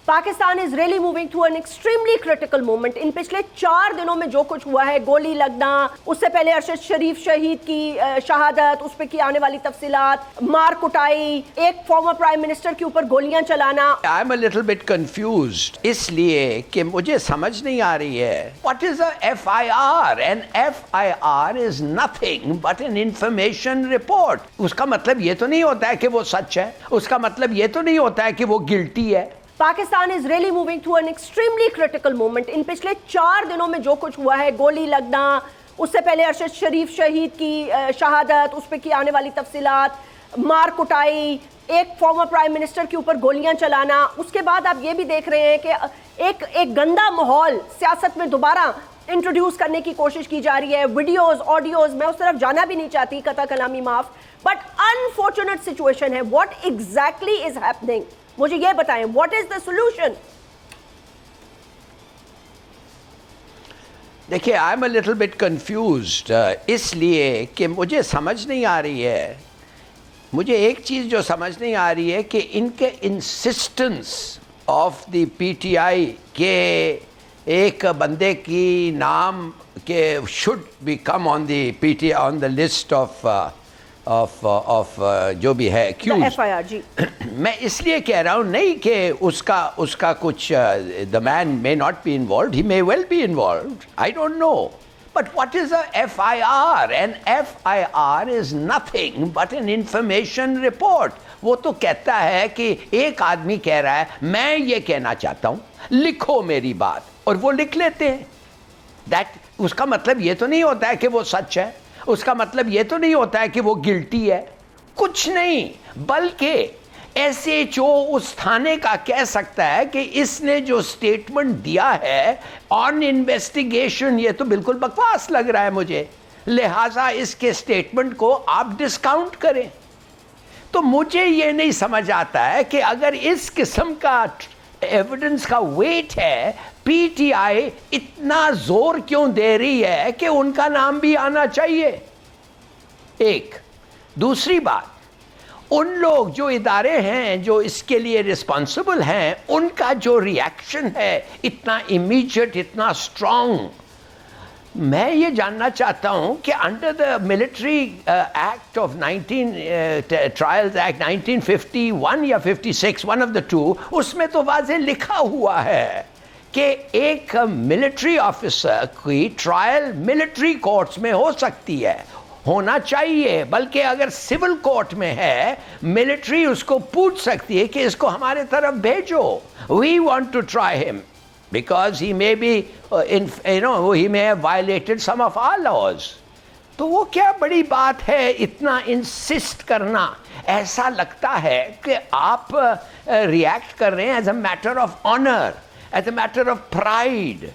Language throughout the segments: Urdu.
Pakistan is really moving through an extremely critical moment. ان پچھلے 4 دنوں میں جو کچھ ہوا ہے, گولی لگنا, اس سے پہلے ارشد شریف شہید کی شہادت, اس پہ کی آنے والی تفصیلات, مار کٹائی, ایک فارمر پرائم منسٹر کے اوپر گولیاں چلانا. I am a little bit confused, اس لیے کہ مجھے سمجھ نہیں آ رہی ہے what is a FIR. An FIR is nothing but an information report. اس کا مطلب یہ تو نہیں ہوتا ہے کہ وہ سچ ہے, اس کا مطلب یہ تو نہیں ہوتا ہے کہ وہ گلٹی ہے. Pakistan is really moving through an extremely critical moment. ان پچھلے 4 دنوں میں جو کچھ ہوا ہے, گولی لگنا, اس سے پہلے ارشد شریف شہید کی شہادت, اس پہ کی آنے والی تفصیلات, مار کٹائی, ایک فارمر پرائم منسٹر کے اوپر گولیاں چلانا. اس کے بعد آپ یہ بھی دیکھ رہے ہیں کہ ایک گندا ماحول سیاست میں دوبارہ انٹروڈیوس کرنے کی کوشش کی جا رہی ہے. ویڈیوز, آڈیوز, میں اس طرف جانا بھی نہیں چاہتی, قطع کلامی معاف, بٹ انفارچونیٹ سچویشن ہے. واٹ ایگزیکٹلی از ہیپننگ, مجھے یہ بتائیں, واٹ از دا سولوشن؟ دیکھیے I am a little bit confused, اس لیے کہ مجھے سمجھ نہیں آ رہی ہے. مجھے ایک چیز جو سمجھ نہیں آ رہی ہے کہ ان کے انسسٹنس آف دی PTI کے ایک بندے کی نام کے should be come on the PTI on the list of جو بھی ہے accused. FIR جی. میں اس لیے کہہ رہا ہوں نہیں کہ اس کا کچھ the man may not be involved, he may well be involved, I don't know. But what is a FIR? An FIR is nothing but an information report. وہ تو کہتا ہے کہ ایک آدمی کہہ رہا ہے میں یہ کہنا چاہتا ہوں, لکھو میری بات, اور وہ لکھ لیتے ہیں. اس کا مطلب یہ تو نہیں ہوتا ہے کہ وہ سچ ہے, اس کا مطلب یہ تو نہیں ہوتا ہے کہ وہ گلٹی ہے, کچھ نہیں. بلکہ SHO اس تھانے کا کہہ سکتا ہے کہ اس نے جو سٹیٹمنٹ دیا ہے آن انویسٹیگیشن, یہ تو بالکل بکواس لگ رہا ہے مجھے, لہٰذا اس کے سٹیٹمنٹ کو آپ ڈسکاؤنٹ کریں. تو مجھے یہ نہیں سمجھ آتا ہے کہ اگر اس قسم کا ایویڈنس کا ویٹ ہے, PTI اتنا زور کیوں دے رہی ہے کہ ان کا نام بھی آنا چاہیے. ایک دوسری بات, ان لوگ جو ادارے ہیں جو اس کے لیے رسپانسبل ہیں, ان کا جو ریئیکشن ہے اتنا امیجیٹ, اتنا اسٹرانگ. میں یہ جاننا چاہتا ہوں کہ under the military act of trials act 1951 یا 56, ون آف دا ٹو, اس میں تو واضح لکھا ہوا ہے کہ ایک ملٹری آفیسر کی ٹرائل ملٹری کورٹس میں ہو سکتی ہے, ہونا چاہیے. بلکہ اگر سول کورٹ میں ہے, ملٹری اس کو پوچھ سکتی ہے کہ اس کو ہمارے طرف بھیجو, وی وانٹ ٹو ٹرائی ہم because he may be he may have violated some of our laws. تو وہ کیا بڑی بات ہے اتنا انسسٹ کرنا. ایسا لگتا ہے کہ آپ ریئیکٹ کر رہے ہیں as a matter of honour, as a matter of pride.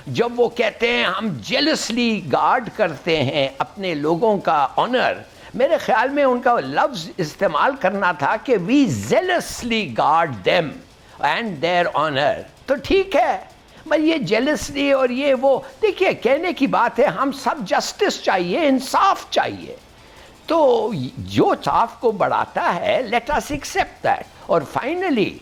جب وہ کہتے ہیں ہم جیلسلی گارڈ کرتے ہیں اپنے لوگوں کا آنر, میرے خیال میں ان کا لفظ استعمال کرنا تھا کہ we zealously guard them and their honour. تو ٹھیک ہے, میں یہ جیلسلی اور یہ وہ, دیکھیے کہنے کی بات ہے, ہم سب جسٹس چاہیے, انصاف چاہیے. تو جو صاف کو بڑھاتا ہے, لیٹ اس ایکسیپٹ دیٹ. اور فائنلی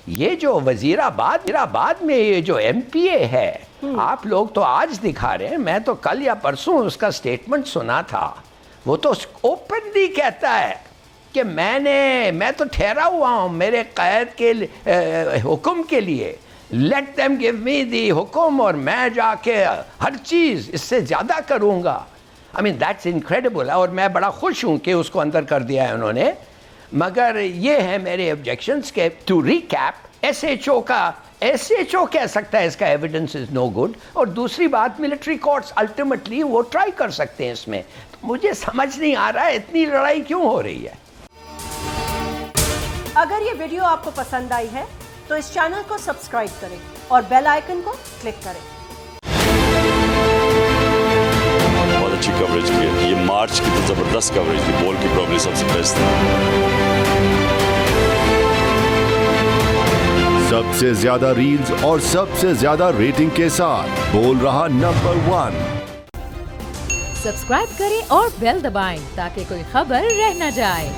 یہ جو وزیر آباد میں یہ جو MPA ہے, آپ لوگ تو آج دکھا رہے ہیں, میں تو کل یا پرسوں اس کا سٹیٹمنٹ سنا تھا. وہ تو اوپنلی کہتا ہے کہ میں تو ٹھہرا ہوا ہوں میرے قید کے حکم کے لیے, لیٹ دیم گیو می دی حکم, اور میں جا کے ہر چیز اس سے زیادہ کروں گا. آئی مین دیٹس انکریڈیبل. اور میں بڑا خوش ہوں کہ اس کو اندر کر دیا ہے انہوں نے. مگر یہ ہے میرے آبجیکشنس کے ٹو ریکیپ, SHO کہہ سکتا ہے اس کا ایویڈنس از نو گڈ. اور دوسری بات, ملٹری کورٹس الٹیمیٹلی وہ ٹرائی کر سکتے ہیں اس میں. تو مجھے سمجھ نہیں آ رہا ہے اتنی لڑائی کیوں ہو رہی ہے. اگر یہ ویڈیو آپ کو پسند آئی ہے تو اس چینل کو سبسکرائب کریں اور بیل آئیکن کو کلک کریں. بہت اچھی کوریج کی ہے, یہ مارچ کی تو زبردست کوریج تھی, بول کی پرابلی سب سے بیسٹ تھی. سب سے زیادہ ریلز اور سب سے زیادہ ریٹنگ کے ساتھ بول رہا نمبر 1. سبسکرائب کریں اور بیل دبائیں تاکہ کوئی خبر رہ نہ جائے.